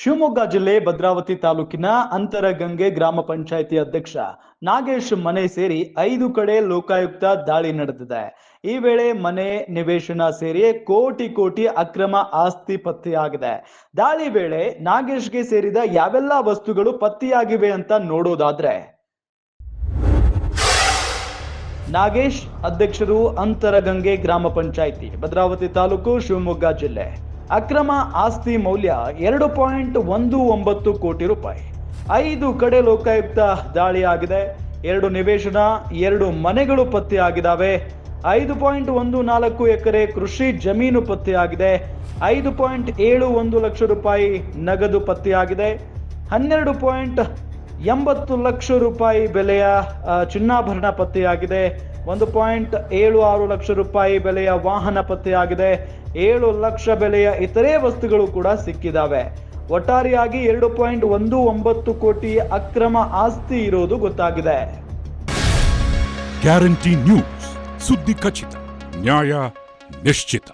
ಶಿವಮೊಗ್ಗ ಜಿಲ್ಲೆ ಭದ್ರಾವತಿ ತಾಲೂಕಿನ ಅಂತರಗಂಗೆ ಗ್ರಾಮ ಪಂಚಾಯಿತಿ ಅಧ್ಯಕ್ಷ ನಾಗೇಶ್ ಮನೆ ಸೇರಿ 5 ಕಡೆ ಲೋಕಾಯುಕ್ತ ದಾಳಿ ನಡೆದಿದೆ. ಈ ವೇಳೆ ಮನೆ ನಿವೇಶನ ಸೇರಿ ಕೋಟಿ ಅಕ್ರಮ ಆಸ್ತಿ ಪತ್ತೆಯಾಗಿದೆ. ದಾಳಿ ವೇಳೆ ನಾಗೇಶ್ಗೆ ಸೇರಿದ ಯಾವೆಲ್ಲ ವಸ್ತುಗಳು ಪತ್ತೆಯಾಗಿವೆ ಅಂತ ನೋಡೋದಾದ್ರೆ, ನಾಗೇಶ್ ಅಧ್ಯಕ್ಷರು, ಅಂತರಗಂಗೆ ಗ್ರಾಮ ಪಂಚಾಯಿತಿ, ಭದ್ರಾವತಿ ತಾಲೂಕು, ಶಿವಮೊಗ್ಗ ಜಿಲ್ಲೆ. ಅಕ್ರಮ ಆಸ್ತಿ ಮೌಲ್ಯ 2.19 ಕೋಟಿ ರೂಪಾಯಿ. 5 ಕಡೆ ಲೋಕಾಯುಕ್ತ ದಾಳಿಯಾಗಿದೆ. 2 ನಿವೇಶನ, 2 ಮನೆಗಳು ಪತ್ತೆಯಾಗಿದ್ದಾವೆ. 5.14 ಎಕರೆ ಕೃಷಿ ಜಮೀನು ಪತ್ತೆಯಾಗಿದೆ. 5.71 ಲಕ್ಷ ರೂಪಾಯಿ ನಗದು ಪತ್ತೆಯಾಗಿದೆ. 12.80 ಲಕ್ಷ ರೂಪಾಯಿ ಬೆಲೆಯ ಚಿನ್ನಾಭರಣ ಪತ್ತೆಯಾಗಿದೆ. 1.76 ಲಕ್ಷ ರೂಪಾಯಿ ಬೆಲೆಯ ವಾಹನ ಪತ್ತೆಯಾಗಿದೆ. 7 ಲಕ್ಷ ಬೆಲೆಯ ಇತರೆ ವಸ್ತುಗಳು ಕೂಡ ಸಿಕ್ಕಿದಾವೆ. ಒಟ್ಟಾರೆಯಾಗಿ 2.19 ಕೋಟಿ ಅಕ್ರಮ ಆಸ್ತಿ ಇರೋದು ಗೊತ್ತಾಗಿದೆ. ಗ್ಯಾರಂಟಿ ನ್ಯೂಸ್, ಸುದ್ದಿ ಖಚಿತ, ನ್ಯಾಯ ನಿಶ್ಚಿತ.